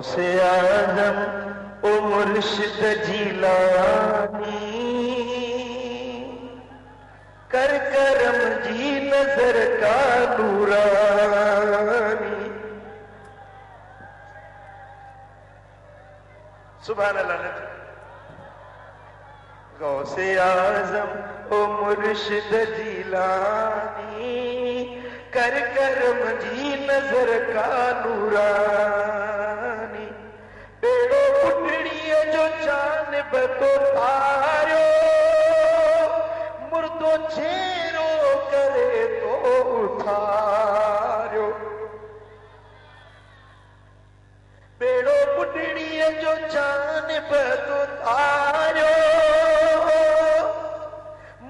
गौसे आजम ओ मुर्शिद जीलानी, कर करम जी नजर का नूरानी। सुभान अल्लाह। गौसे आजम ओ मुर्शिद जीलानी, कर करम जी नजर का नूरानी। बेड़ो उठड़िए जो जानिब तो तारो, मुर्दो छेरो करे तो उठारो। बेड़ो उठड़िए जो जानिब तो तारो,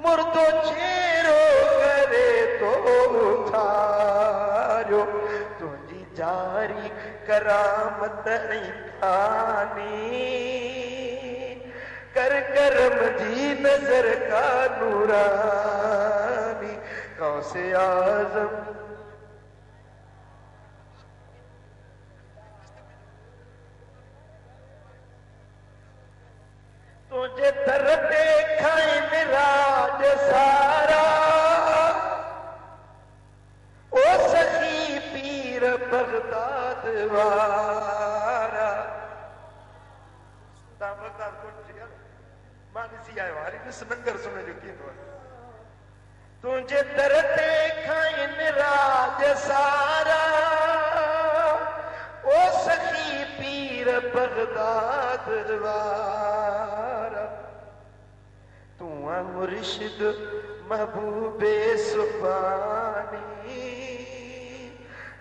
मुर्दो छेरो करे तो उठारो। तुझी जारी करामत खानी, कर करम जी नजर का नूरानी। गौसे आजम तुझे दर देखा राज सारा, ओ सखी पीर बगदाद वारा। बगदाद को मानसी आयो हारी ने सनंगर सुने जो की तो तुझे दर देखा राज सारा, ओ सखी पीर बगदाद वारा। तू मुर्शिद महबूबे सुबानी,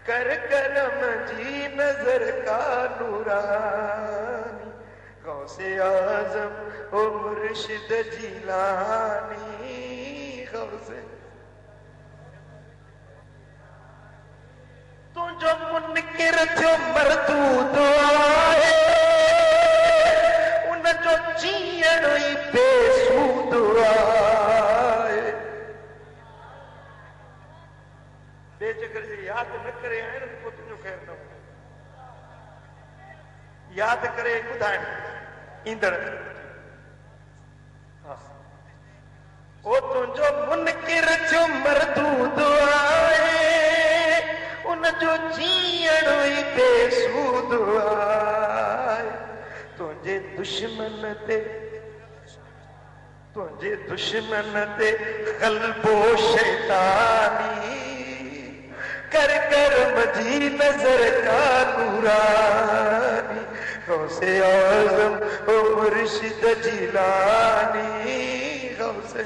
कर करम जी नजर का नूरानी। गौसे आजम ओ मुर्शिद जीलानी, गौसे तू जो मुनकिर थियो मरदूद आए, उन जो जीअण ई बेसूद आए। बेचकर जे याद न करे आए न तो तुझो खैर न हो। याद करे ॿुधाइण ईंदड़। ओ तुझो मुनकिर थियो मरदूद आए, उन जो जीअण ई बेसूद आए। तुझे दुश्मन ते ग़ल्बो शैतानी, कर करम जी नजर का नूरानी। गौसे आजम ओ मुर्शिद जीलानी, गौसे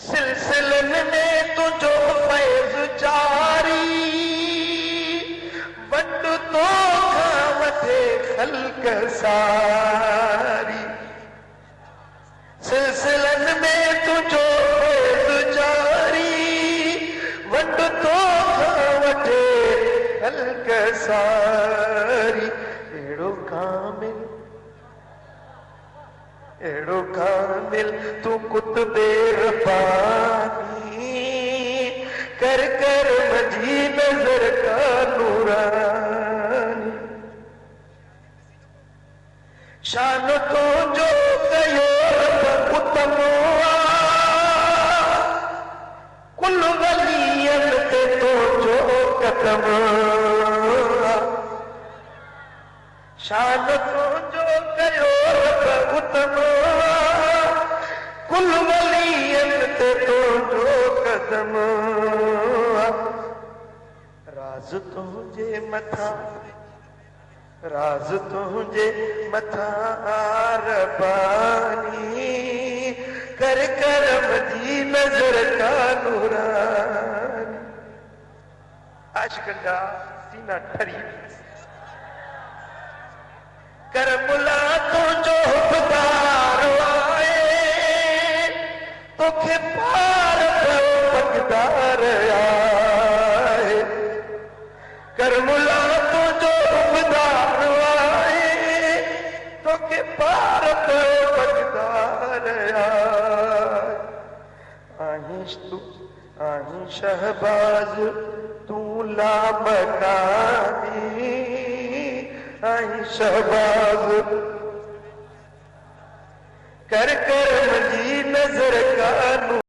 सिलसिलन में तुझो फैज़ जारी, वंड तो वठे खल्क सारी। सिलसिलन में तुझो फैज़ जारी, वंड तो वठे खल्क सारी। एड़ो कामिल तू कुतबे रब्बानी, कर करम जी नजर का नूरानी। शान तो जो कयो उत्तम कुल वलियन ते तो जो कदम। शान तो जो कयो उत्तम कुल वलियन ते तो जो कदम। राज तुझे मथा रबानी, कर करम जी नजर का नूरानी। आशिक़न जा सीना ठरी कर मुला तुझो खुदार आए, तोखे पार पकदार आए। कर मुला तुझो खुदार आए, तोखे पार पकदार आए। आई शहबाज तू ला मकानी, आई शहबाज कर कर मजी नजर का